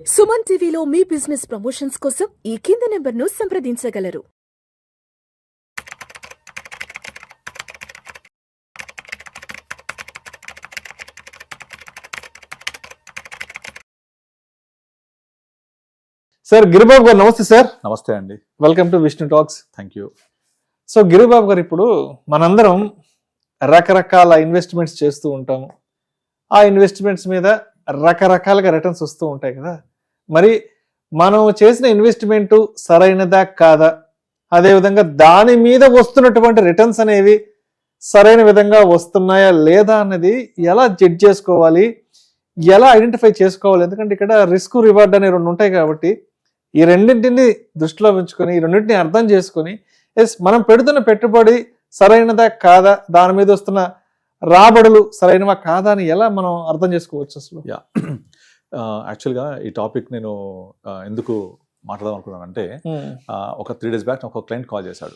సుమన్ టీవీలో మీ business promotions కోసం ఈ కింది నెంబర్ను సంప్రదించగలరు. సార్ గిరిబాబు గారు నమస్తే సార్. నమస్తే అండి. Welcome to Vishnu talks. Thank you. So Giribabu గారు, ఇప్పుడు మనందరం రకరకాల ఇన్వెస్ట్మెంట్స్ చేస్తూ ఉంటాము. ఆ ఇన్వెస్ట్మెంట్స్ మీద రకరకాలుగా రిటర్న్స్ వస్తూ ఉంటాయి కదా. మరి మనం చేసిన ఇన్వెస్ట్మెంట్ సరైనదా కాదా, అదేవిధంగా దాని మీద వస్తున్నటువంటి రిటర్న్స్ అనేవి సరైన విధంగా వస్తున్నాయా లేదా అన్నది ఎలా జడ్జ్ చేసుకోవాలి, ఎలా ఐడెంటిఫై చేసుకోవాలి? ఎందుకంటే ఇక్కడ రిస్క్ రివార్డ్ అనే రెండు ఉంటాయి కాబట్టి ఈ రెండింటిని దృష్టిలో ఉంచుకొని, ఈ రెండింటిని అర్థం చేసుకొని, మనం పెడుతున్న పెట్టుబడి సరైనదా కాదా, దాని మీద వస్తున్న రాబడులు సరైనవా కాదా అని ఎలా మనం అర్థం చేసుకోవచ్చు అసలు? యాక్చువల్గా ఈ టాపిక్ నేను ఎందుకు మాట్లాడదాం అనుకున్నానంటే, ఒక 3 days బ్యాక్ ఒక క్లయింట్ కాల్ చేశాడు.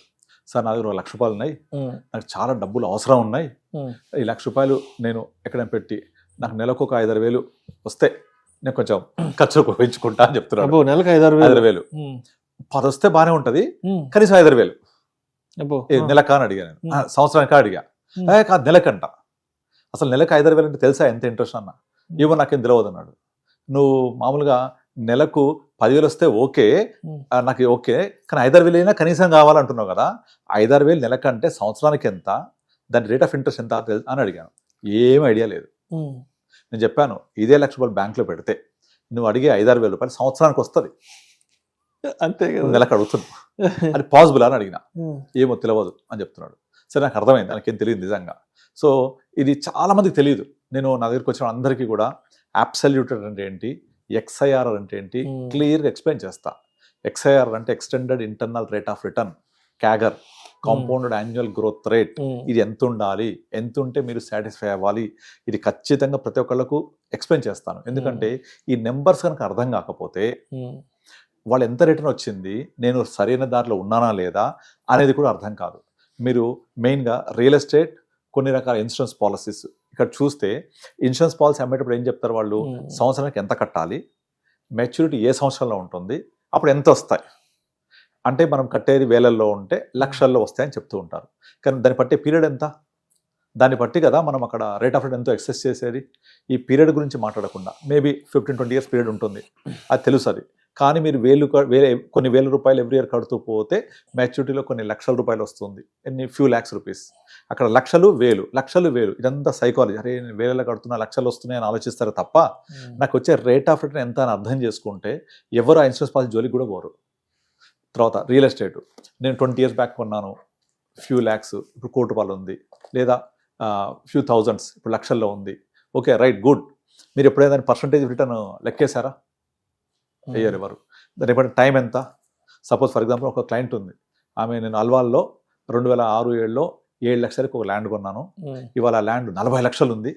సార్, నా దగ్గర ₹1,00,000 ఉన్నాయి, నాకు చాలా డబ్బులు అవసరం ఉన్నాయి, ఈ ₹1,00,000 నేను ఎక్కడైనా పెట్టి నాకు నెలకు ఒక 5-6 వేలు వస్తే నేను కొంచెం ఖర్చు పెంచుకుంటా అని చెప్తున్నాడు. నెలకు 5-6 వేలు 10 వస్తే బాగానే ఉంటది, కనీసం 5-6 వేలు నెలకా అని అడిగా. నేను సంవత్సరానికి అడిగా. కాదు, నెలకంట. అసలు నెలకు 5-6 వేలు అంటే తెలుసా ఎంత ఇంట్రెస్ట్ అన్న? ఏమో నాకేం తెలియదు అన్నాడు. నువ్వు మామూలుగా నెలకు 10,000 వస్తే ఓకే, నాకు ఓకే, కానీ 5-6 వేలు అయినా కనీసం కావాలంటున్నావు కదా. 5-6 వేలు నెలకంటే సంవత్సరానికి ఎంత, దాని రేట్ ఆఫ్ ఇంట్రెస్ట్ ఎంత అని అడిగాను. ఏం ఐడియా లేదు. నేను చెప్పాను, ఇదే ₹1,00,000 బ్యాంకులో పెడితే నువ్వు అడిగే 5-6 వేల రూపాయలు సంవత్సరానికి వస్తుంది, అంతే కదా. నెలకు అడుగుతున్నావు, అది పాసిబుల్ అని అడిగిన. ఏమో తెలియదు అని చెప్తున్నాడు. సరే, నాకు అర్థమైంది, నాకేం తెలియదు నిజంగా. సో ఇది చాలా మందికి తెలియదు. నేను నా దగ్గరికి వచ్చిన అందరికీ కూడా అబ్సల్యూట్ అంటే ఏంటి, ఎక్స్ఐఆర్ఆర్ అంటే ఏంటి క్లియర్గా ఎక్స్ప్లెయిన్ చేస్తా. ఎక్స్ఐఆర్ఆర్ అంటే extended internal rate of return, CAGR, compounded annual growth rate. ఇది ఎంత ఉండాలి, ఎంత ఉంటే మీరు సాటిస్ఫై అవ్వాలి, ఇది ఖచ్చితంగా ప్రతి ఒక్కళ్ళకు ఎక్స్ప్లెయిన్ చేస్తాను. ఎందుకంటే ఈ నెంబర్స్ కనుక అర్థం కాకపోతే వాళ్ళు ఎంత రిటర్న్ వచ్చింది, నేను సరైన దారిలో ఉన్నానా లేదా అనేది కూడా అర్థం కాదు. మీరు మెయిన్గా రియల్ ఎస్టేట్, కొన్ని రకాల ఇన్సూరెన్స్ పాలసీస్ ఇక్కడ చూస్తే, ఇన్సూరెన్స్ పాలసీ అమ్మేటప్పుడు ఏం చెప్తారు వాళ్ళు, సంవత్సరానికి ఎంత కట్టాలి, మెచ్యూరిటీ ఏ సంవత్సరంలో ఉంటుంది, అప్పుడు ఎంత వస్తాయి అంటే మనం కట్టేది వేలల్లో ఉంటే లక్షల్లో వస్తాయని చెప్తూ ఉంటారు. కానీ దాన్ని పట్టే పీరియడ్ ఎంత, దాన్ని బట్టి కదా మనం అక్కడ రేట్ ఆఫ్ రిటర్న్ ఎంతో ఎక్సెస్ చేసేది. ఈ పీరియడ్ గురించి మాట్లాడకుండా మేబీ 15-20 years పీరియడ్ ఉంటుంది, అది తెలుసు. అది కానీ మీరు కొన్ని వేల రూపాయలు ఎవ్రీ ఇయర్ కడుతూ పోతే మెచ్యూరిటీలో కొన్ని లక్షల రూపాయలు వస్తుంది. Few lakhs rupees. అక్కడ లక్షలు వేలు ఇదంతా సైకాలజీ. అరే, నేను వేలలో కడుతున్నా, లక్షలు వస్తున్నాయని ఆలోచిస్తారు తప్ప నాకు వచ్చే రేట్ ఆఫ్ రిటర్న్ ఎంత అని అర్థం చేసుకుంటే ఎవరు ఆ ఇన్సూరెన్స్ పాలసీ జోలికి కూడా పోరు. తర్వాత రియల్ ఎస్టేట్, నేను 20 years బ్యాక్ కొన్నాను, ఫ్యూ lakhs, ఇప్పుడు ₹1,00,000 ఉంది, లేదా ఫ్యూ thousands ఇప్పుడు లక్షల్లో ఉంది. Okay, right, good. మీరు ఎప్పుడైనా దాని పర్సంటేజ్ రిటర్న్ లెక్కేశారా? అయ్యారు ఎవరు? దాని ఎప్పుడైనా టైం ఎంత? సపోజ్ ఫర్ ఎగ్జాంపుల్ ఒక క్లయింట్ ఉంది, ఆమె నేను అల్వాల్లో 2006-07లో 7 లక్షలకి ఒక ల్యాండ్ కొన్నాను, ఇవాళ ల్యాండ్ 40 లక్షలు ఉంది.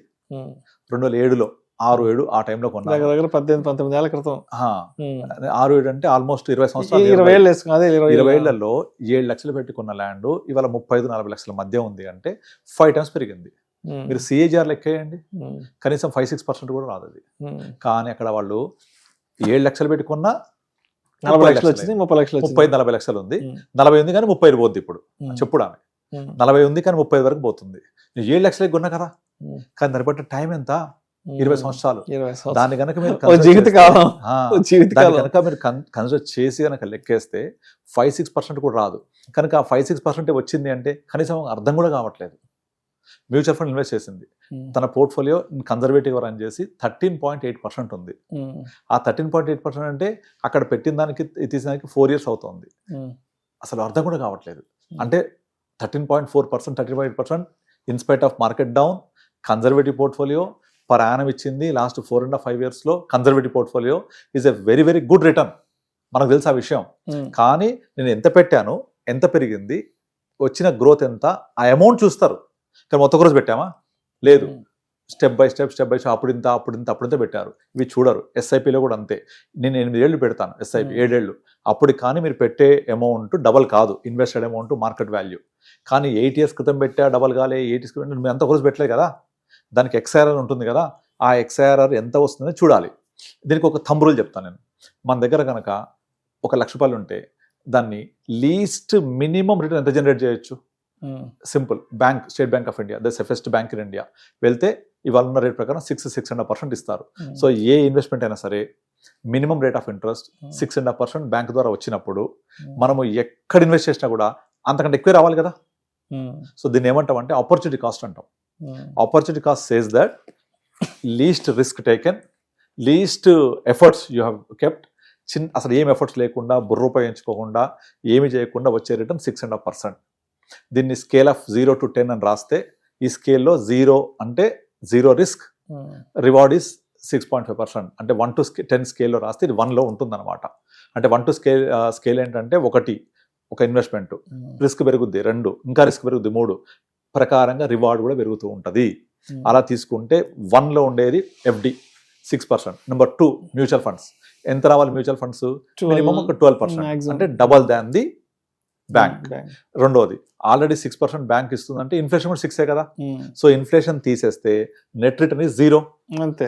2007లో 6-7 ఆ టైంలో కొన్నాను, దగ్గర 18-19 ఏళ్ల క్రితం. 6-7 అంటే ఆల్మోస్ట్ 20 సంవత్సరాలు. 20 ఏళ్లలో 7 లక్షలు పెట్టి కొన్న ల్యాండ్ ఇవాళ 35-40 లక్షల మధ్య ఉంది అంటే 5 times పెరిగింది. మీరు CAGR లెక్కేయండి, కనీసం 5-6% కూడా రాదు అది. కానీ అక్కడ వాళ్ళు 7 లక్షలు పెట్టి కొన్నా 40 లక్షలు వచ్చింది, 30 లక్షలు, 30-40 లక్షలు ఉంది. 40 ఉంది కానీ 30 పోద్ది. ఇప్పుడు చెప్పుడు ఆమె 40 ఉంది కానీ 30 వరకు పోతుంది. 7 లక్షలకి కొన్నా కదా, కానీ దాన్ని బట్టి టైం ఎంత, 20 సంవత్సరాలు. దాన్ని కనుక మీరు కన్సిడర్ చేసి కనుక లెక్కేస్తే 5-6% కూడా రాదు. కనుక ఆ 5-6% వచ్చింది అంటే కనీసం అర్థం కూడా కావట్లేదు. మ్యూచువల్ ఫండ్ ఇన్వెస్ట్ చేసింది, తన పోర్ట్ఫోలియో కన్జర్వేటివ్ రన్ చేసి 13.8% ఉంది. ఆ 13.8% అంటే అక్కడ పెట్టిన దానికి తీసేదానికి 4 years అవుతుంది. అసలు అర్థం కూడా కావట్లేదు. అంటే 13.4%, 13.8% in spite of market down, conservative portfolio per annum ఇచ్చింది. లాస్ట్ 4.5 yearsలో conservative portfolio is a very very good return. మనకు తెలుసు ఆ విషయం. కానీ నేను ఎంత పెట్టాను, ఎంత పెరిగింది, వచ్చిన గ్రోత్ ఎంత, ఆ అమౌంట్ చూస్తారు. కానీ మొత్తం రోజు పెట్టామా? లేదు. స్టెప్ బై స్టెప్ అప్పుడింత పెట్టారు. ఇవి చూడరు. SIPలో కూడా అంతే. నేను 8 ఏళ్ళు పెడతాను SIP, 7 ఏళ్ళు. అప్పుడు కానీ మీరు పెట్టే అమౌంట్ డబల్ కాదు, ఇన్వెస్టెడ్ అమౌంట్ మార్కెట్ వాల్యూ. కానీ 8 years క్రితం పెట్టా డబల్ కాలే, 8 years మీరు అంత రోజు పెట్టలేదు కదా, దానికి XIRR ఉంటుంది కదా, ఆ XIRR ఎంత వస్తుందని చూడాలి. దీనికి ఒక థంబ్ రూల్ చెప్తాను నేను. మన దగ్గర కనుక ₹1,00,000 ఉంటే దాన్ని లీస్ట్ మినిమం రిటర్న్ ఎంత జనరేట్ చేయొచ్చు? Simple. Bank, state bank of India, the safest bank in India వెళ్తే ఇవాళ ఉన్న రేట్ ప్రకారం 6.5% ఇస్తారు. సో ఏ ఇన్వెస్ట్మెంట్ అయినా సరే minimum rate of interest 6.5% bank ద్వారా వచ్చినప్పుడు మనము ఎక్కడ ఇన్వెస్ట్ చేసినా కూడా అంతకంటే ఎక్కువ రావాలి కదా. సో దీన్ని ఏమంటాం అంటే ఆపర్చునిటీ కాస్ట్ అంటాం. Opportunity cost says that least risk taken, least efforts you have kept. అసలు ఏం ఎఫర్ట్స్ లేకుండా, బుర్ర ఉపయోగించుకోకుండా, ఏమి చేయకుండా వచ్చే రిటర్న్ 6.5%. దీన్ని స్కేల్ ఆఫ్ 0 to 10 అని రాస్తే ఈ స్కేల్లో 0 అంటే 0 రిస్క్, రివార్డ్ ఈస్ 6.5%. అంటే 1 to 10 స్కేల్లో రాస్తే ఇది 1లో ఉంటుంది అనమాట. అంటే 1 to స్కేల్ ఏంటంటే 1 ఒక ఇన్వెస్ట్మెంట్, రిస్క్ పెరుగుద్ది 2, ఇంకా రిస్క్ పెరుగుద్ది 3 ప్రకారంగా రివార్డ్ కూడా పెరుగుతూ ఉంటుంది. అలా తీసుకుంటే 1లో ఉండేది FD 6%. Number 2 mutual funds. ఎంత రావాలి మ్యూచువల్ ఫండ్స్? మినిమం ఒక 12%, అంటే డబల్ దాన్ ది బ్యాంక్. రెండోది ఆల్రెడీ 6% బ్యాంక్ ఇస్తుంది అంటే ఇన్ఫ్లేషన్ కూడా 6 కదా. సో ఇన్ఫ్లేషన్ తీసేస్తే net return is 0.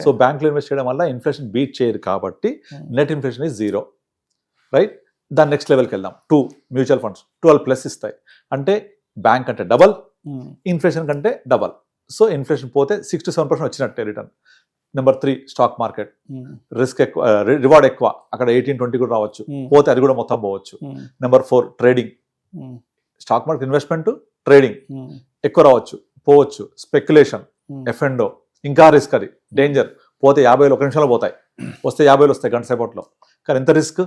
So bank లో ఇన్వెస్ట్ చేయడం వల్ల ఇన్ఫ్లేషన్ బీట్ చేయరు కాబట్టి నెట్ ఇన్ఫ్లేషన్ ఇస్ 0, రైట్. దాని నెక్స్ట్ లెవెల్కి వెళ్దాం. 2 మ్యూచువల్ ఫండ్స్ 12+ ఇస్తాయి, అంటే బ్యాంక్ అంటే డబల్, ఇన్ఫ్లేషన్ కంటే డబల్. సో ఇన్ఫ్లేషన్ పోతే 6 to 7% వచ్చినట్టే return. Number 3 stock market. Risk ఎక్కువ, రివార్డ్ ఎక్కువ, అక్కడ 18-20 కూడా రావచ్చు, పోతే అది కూడా మొత్తం పోవచ్చు. Number 4 trading. Stock market investment, trading ఎక్కువ రావచ్చు, పోవచ్చు. స్పెక్యులేషన్, F&O ఇంకా రిస్క్, అది డేంజర్. పోతే 50 1 నిమిషంలో పోతాయి, వస్తే 50 వస్తాయి గంట సేపట్లో, కానీ ఎంత రిస్క్.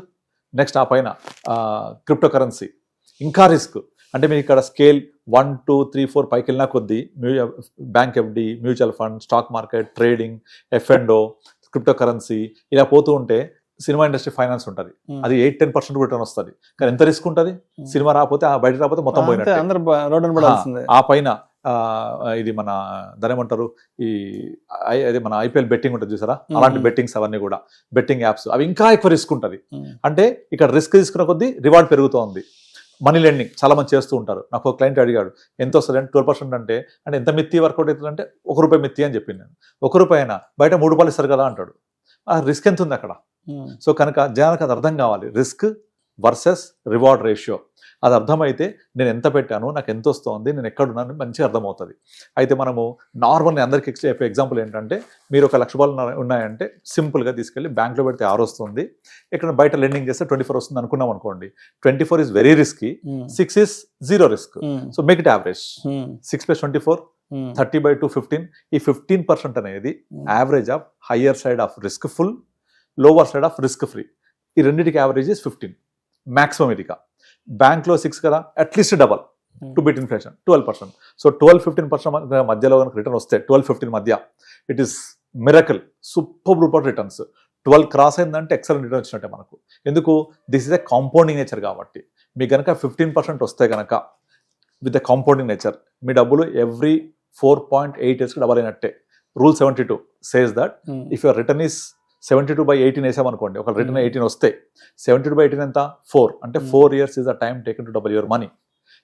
నెక్స్ట్ ఆ పైన క్రిప్టో కరెన్సీ, ఇంకా రిస్క్. అంటే మీరు ఇక్కడ స్కేల్ 1, 2, 3, 4 పైకి వెళ్ళినా కొద్దీ bank FD, mutual fund, stock market, trading, F&O, crypto currency ఇలా పోతూ ఉంటే సినిమా ఇండస్ట్రీ, ఫైనాన్స్ ఉంటుంది, అది 8-10% రిటర్న్ వస్తుంది. కానీ ఎంత రిస్క్ ఉంటుంది? సినిమా రాకపోతే, బయట రాకపోతే మొత్తం పోయినట్టు. ఆ పైన ఇది మన దాని ఏమంటారు, అది మన IPL బెట్టింగ్ ఉంటుంది చూసారా, అలాంటి బెట్టింగ్స్ అవన్నీ కూడా, బెట్టింగ్ యాప్స్, అవి ఇంకా ఎక్కువ రిస్క్ ఉంటుంది. అంటే ఇక్కడ రిస్క్ తీసుకున్న కొద్దీ రివార్డ్ పెరుగుతోంది. మనీ లెండింగ్ చాలా మంది చేస్తూ ఉంటారు. నాకు ఒక క్లయింట్ అడిగాడు ఎంత వస్తుంది అంటే 12% అంటే ఎంత మిత్తి వర్కౌట్ అవుతుందంటే ₹1 మిత్తి అని చెప్పింది నేను. ₹1 అయినా బయట ₹3 ఇస్తారు కదా అంటాడు. ఆ రిస్క్ ఎంత ఉంది అక్కడ? సో కనుక జనానికి అది అర్థం కావాలి, రిస్క్ వర్సెస్ రివార్డ్ రేషియో. అది అర్థమైతే నేను ఎంత పెట్టాను, నాకు ఎంత వస్తుంది, నేను ఎక్కడున్నాను మంచిగా అర్థమవుతుంది. అయితే మనము నార్మల్గా అందరికీ చెప్పే ఎగ్జాంపుల్ ఏంటంటే, మీరు ₹1,00,000 ఉన్నాయంటే సింపుల్గా తీసుకెళ్ళి బ్యాంక్లో పెడితే 6 వస్తుంది, ఇక్కడ బయట లెండింగ్ చేస్తే 24 వస్తుంది అనుకున్నాం అనుకోండి. 24 is very risky, 6 is 0 risk. So make it average. 6 + 24 30/2 15. ఈ 15% అనేది average of higher side of risk full, lower side of risk free. ఈ రెండింటికి యావరేజ్ ఇస్ 15 మ్యాక్సిమం. ఇదిగా బ్యాంక్లో 6 కదా, at least double two beat inflation 12%. So 12-15% మధ్యలో కనుక రిటర్న్ వస్తే 12-15 మధ్య, it is miracle, super duper returns. 12 cross అయిందంటే ఎక్సలెంట్ రిటర్న్ వచ్చినట్టే మనకు. ఎందుకు? This is a compounding nature కాబట్టి. మీకు కనుక 15% వస్తే కనుక విత్ ఎ కాంపౌండింగ్ నేచర్, మీ డబ్బులు ఎవ్రీ 4.8 yearsకి డబల్ అయినట్టే. Rule 72 says that if your return is 72/18 వేసామనుకోండి, ఒక రిటర్న్ 18 వస్తే 72/18 ఎంత? 4. అంటే 4 years is the time taken to double your money.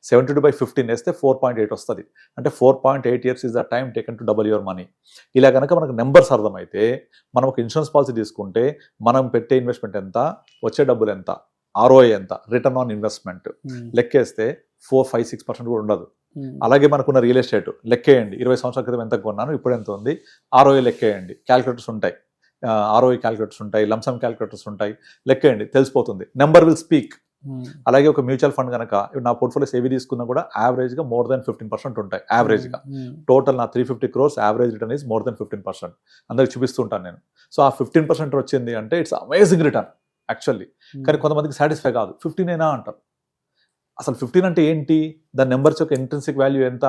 72/15 వేస్తే 4.8 వస్తుంది, అంటే 4.8 years is the time taken to double your money. ఇలా కనుక మనకు నెంబర్స్ అర్థమైతే, మనం ఒక ఇన్సూరెన్స్ పాలసీ తీసుకుంటే మనం పెట్టే ఇన్వెస్ట్మెంట్ ఎంత, వచ్చే డబ్బులు ఎంత, ROI ఎంత, రిటర్న్ ఆన్ ఇన్వెస్ట్మెంట్ లెక్కేస్తే 4-5-6% కూడా ఉండదు. అలాగే మనకున్న రియల్ ఎస్టేట్ లెక్కేయండి, 20 సంవత్సరాల క్రితం ఎంత కొన్నాను, ఇప్పుడు ఎంత ఉంది, ROI లెక్కేయండి. క్యాలిక్యులేటర్స్ ఉంటాయి, ROI క్యాలిక్యులేటర్స్ ఉంటాయి, లంసమ్ క్యాలిక్యులేటర్స్ ఉంటాయి, లెక్కేయండి, తెలిసిపోతుంది. Number will speak. అలాగే ఒక మ్యూచువల్ ఫండ్ కనుక నా పోర్ట్ఫోలియోస్ ఏవి తీసుకున్నా కూడా యావరేజ్గా more than 15% ఉంటాయి. యావరేజ్గా టోటల్ నా 350 crores average return is more than 15%. అందరికి చూపిస్తుంటాను నేను. సో ఆ 15% వచ్చింది అంటే ఇట్స్ అమేజింగ్ రిటర్న్ యాక్చువల్లీ. కానీ కొంతమందికి సాటిస్ఫై కాదు, 15 అయినా అంటారు. అసలు 15 అంటే ఏంటి, దాని నెంబర్స్ యొక్క ఇంట్రెన్సిక్ వాల్యూ ఎంత,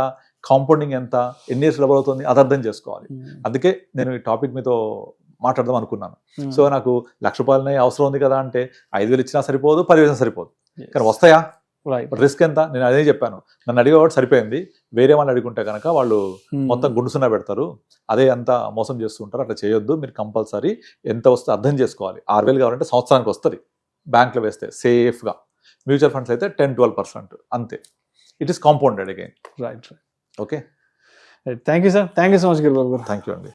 కాంపౌండింగ్ ఎంత, ఎన్ని ఇయర్స్ డబుల్ అవుతుంది, అది అర్థం చేసుకోవాలి. అందుకే నేను ఈ టాపిక్ మీతో మాట్లాడదాం అనుకున్నాను. సో నాకు ₹1,00,000 అవసరం ఉంది కదా అంటే 5,000 ఇచ్చినా సరిపోదు, 10,000 సరిపోదు, కానీ వస్తాయా? రిస్క్ ఎంత? నేను అదే చెప్పాను. నన్ను అడిగేవాడు సరిపోయింది, వేరే వాళ్ళని అడుగుంటే కనుక వాళ్ళు మొత్తం గుండుసున్నా పెడతారు, అదే అంతా మోసం చేస్తుంటారు. అట్లా చేయొద్దు. మీరు కంపల్సరీ ఎంత వస్తే అర్థం చేసుకోవాలి. 6,000 కావాలంటే సంవత్సరానికి వస్తుంది బ్యాంక్లో వేస్తే సేఫ్గా. మ్యూచువల్ ఫండ్స్ అయితే 10-12% అంతే. It is compounded again. Right. Okay, thank you sir. Thank you so much Giribabu garu. Thank you అండి.